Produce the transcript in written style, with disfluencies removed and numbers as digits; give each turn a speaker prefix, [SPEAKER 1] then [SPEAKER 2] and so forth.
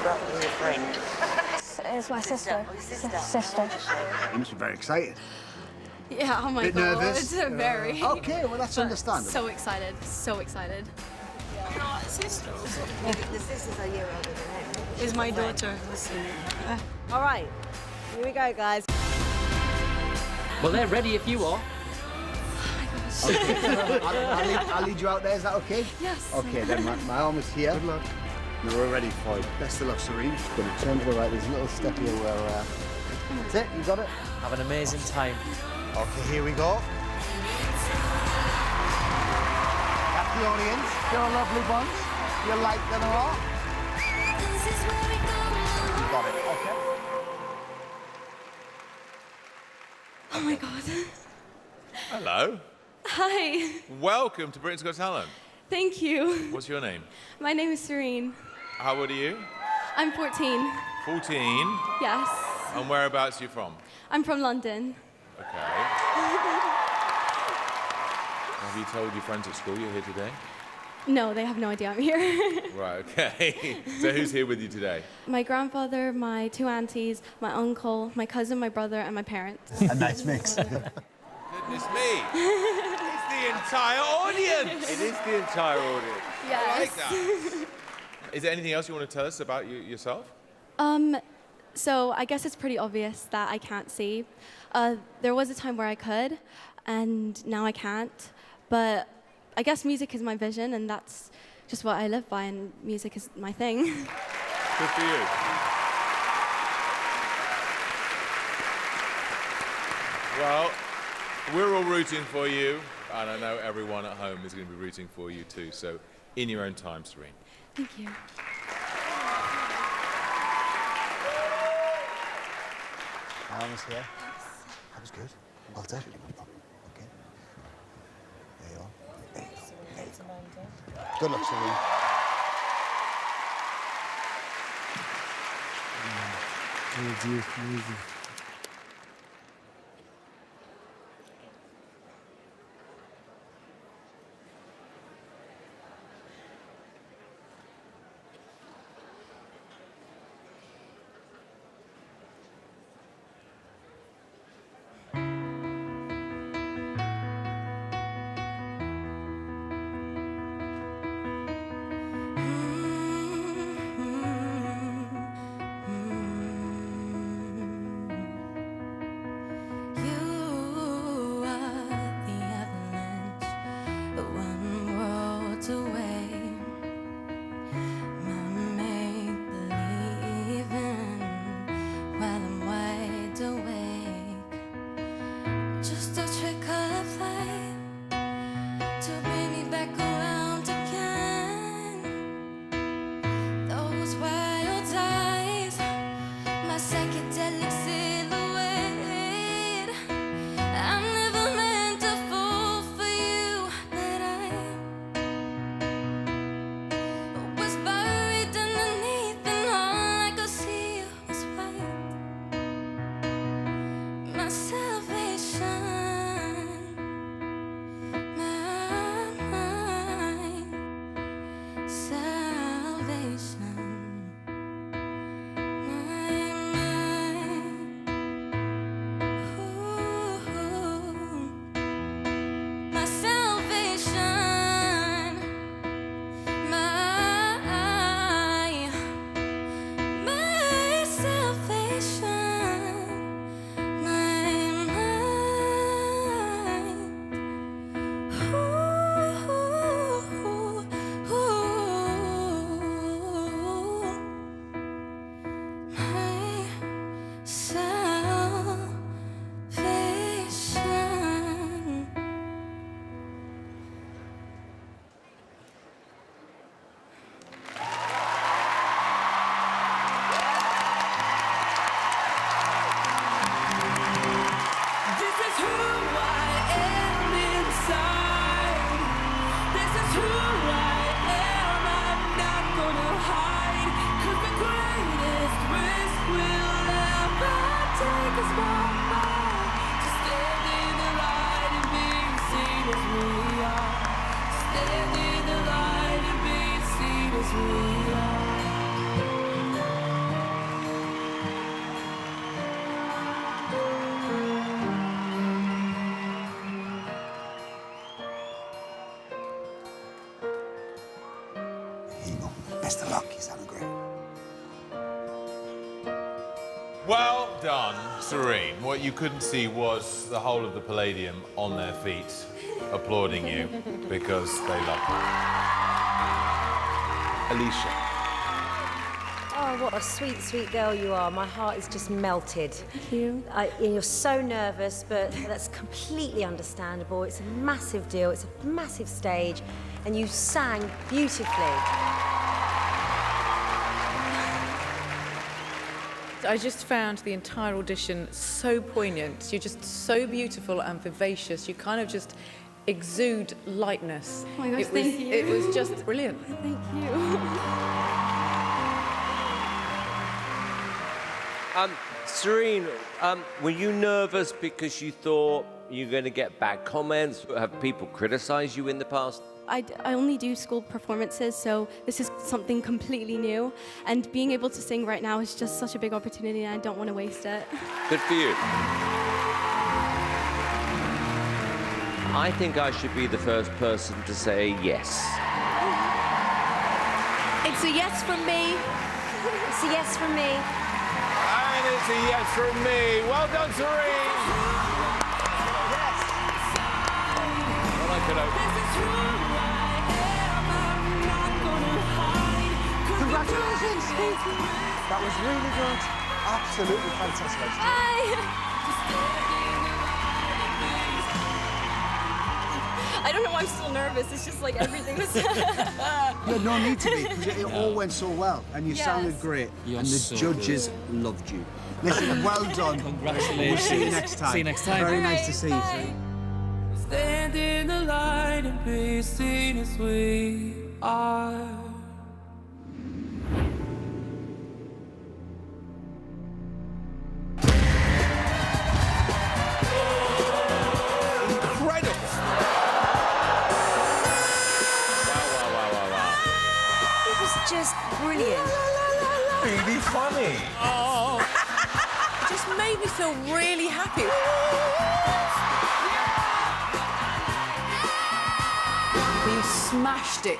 [SPEAKER 1] brother or your friend?
[SPEAKER 2] It's my sister.
[SPEAKER 1] Oh, your sister.
[SPEAKER 2] Sister.
[SPEAKER 3] You must be very excited.
[SPEAKER 4] Yeah, oh my
[SPEAKER 3] Bit
[SPEAKER 4] god.
[SPEAKER 3] nervous?
[SPEAKER 4] Very.
[SPEAKER 3] Okay, well, that's understandable.
[SPEAKER 4] So excited. So excited.
[SPEAKER 1] Sisters. The sisters are a year older than him.
[SPEAKER 5] Is my daughter. Listen.
[SPEAKER 1] All right, here we go, guys.
[SPEAKER 6] Well, they're ready if you are.
[SPEAKER 3] Okay, I'll lead you out there, is that okay?
[SPEAKER 4] Yes.
[SPEAKER 3] Okay, then my arm is here. Good luck. You're all ready for it. Best of luck, Sirine. Just going to turn to the right. There's a little step here where... That's it, you got it?
[SPEAKER 6] Have an amazing time.
[SPEAKER 3] Okay, here we go. That's the audience. You're a lovely bunch. You like them a lot. You got it, okay.
[SPEAKER 4] Oh my god.
[SPEAKER 7] Hello.
[SPEAKER 4] Hi.
[SPEAKER 7] Welcome to Britain's Got Talent.
[SPEAKER 4] Thank you.
[SPEAKER 7] What's your name?
[SPEAKER 4] My name is Sirine.
[SPEAKER 7] How old are you?
[SPEAKER 4] I'm 14.
[SPEAKER 7] 14.
[SPEAKER 4] Yes.
[SPEAKER 7] And whereabouts are you from?
[SPEAKER 4] I'm from London.
[SPEAKER 7] Okay. Have you told your friends at school you're here today?
[SPEAKER 4] No, they have no idea I'm here.
[SPEAKER 7] Right, okay. So who's here with you today?
[SPEAKER 4] My grandfather, my two aunties, my uncle, my cousin, my brother, and my parents.
[SPEAKER 3] A nice mix.
[SPEAKER 7] Goodness me. It's the entire audience.
[SPEAKER 8] It is the entire audience.
[SPEAKER 4] Yes.
[SPEAKER 7] I like that. Is there anything else you want to tell us about yourself?
[SPEAKER 4] So I guess it's pretty obvious that I can't see. There was a time where I could, and now I can't. But I guess music is my vision, and that's just what I live by, and music is my thing.
[SPEAKER 7] Good for you. Well, we're all rooting for you, and I know everyone at home is going to be rooting for you too. So, in your own time, Sirine.
[SPEAKER 4] Thank you.
[SPEAKER 3] My arm is here. That was good. Well done. Okay. There you are. There you go. There you go. Good luck, Sirine. Easy. Best of luck, you sounded great.
[SPEAKER 7] Well done, Sirine. What you couldn't see was the whole of the Palladium on their feet applauding you because they love you. Alicia.
[SPEAKER 1] Oh, what a sweet, sweet girl you are. My heart is just melted.
[SPEAKER 4] Thank you.
[SPEAKER 1] You're so nervous, but that's completely understandable. It's a massive deal. It's a massive stage, and you sang beautifully.
[SPEAKER 5] I just found the entire audition so poignant. You're just so beautiful and vivacious. You kind of just exude lightness.
[SPEAKER 4] Oh my gosh,
[SPEAKER 5] it was,
[SPEAKER 4] thank you.
[SPEAKER 5] It was just brilliant.
[SPEAKER 4] Thank you.
[SPEAKER 8] Sirine, were you nervous because you thought you were going to get bad comments? Have people criticized you in the past?
[SPEAKER 4] I only do school performances, so this is something completely new. And being able to sing right now is just such a big opportunity, and I don't want to waste it.
[SPEAKER 8] Good for you. I think I should be the first person to say yes.
[SPEAKER 5] It's a yes from me.
[SPEAKER 1] It's a yes from me.
[SPEAKER 7] And it's a yes from me. Well done, Sirine.
[SPEAKER 3] Yes!
[SPEAKER 7] Well, I could hope.
[SPEAKER 3] Congratulations! That was really good. Absolutely fantastic.
[SPEAKER 4] I don't know why I'm still nervous. It's just like everything was...
[SPEAKER 3] Yeah, no need to be, because it all went so well, and you sounded great,
[SPEAKER 6] You're
[SPEAKER 3] and the
[SPEAKER 6] so
[SPEAKER 3] judges loved you. Listen, well done.
[SPEAKER 6] Congratulations.
[SPEAKER 3] We'll see you next time.
[SPEAKER 6] See you next time.
[SPEAKER 3] Very nice to see you.
[SPEAKER 9] Stand in the light and be seen as we are.
[SPEAKER 7] Incredible. Wow.
[SPEAKER 1] It was just brilliant.
[SPEAKER 7] Really funny.
[SPEAKER 5] It just made me feel really happy. You smashed it.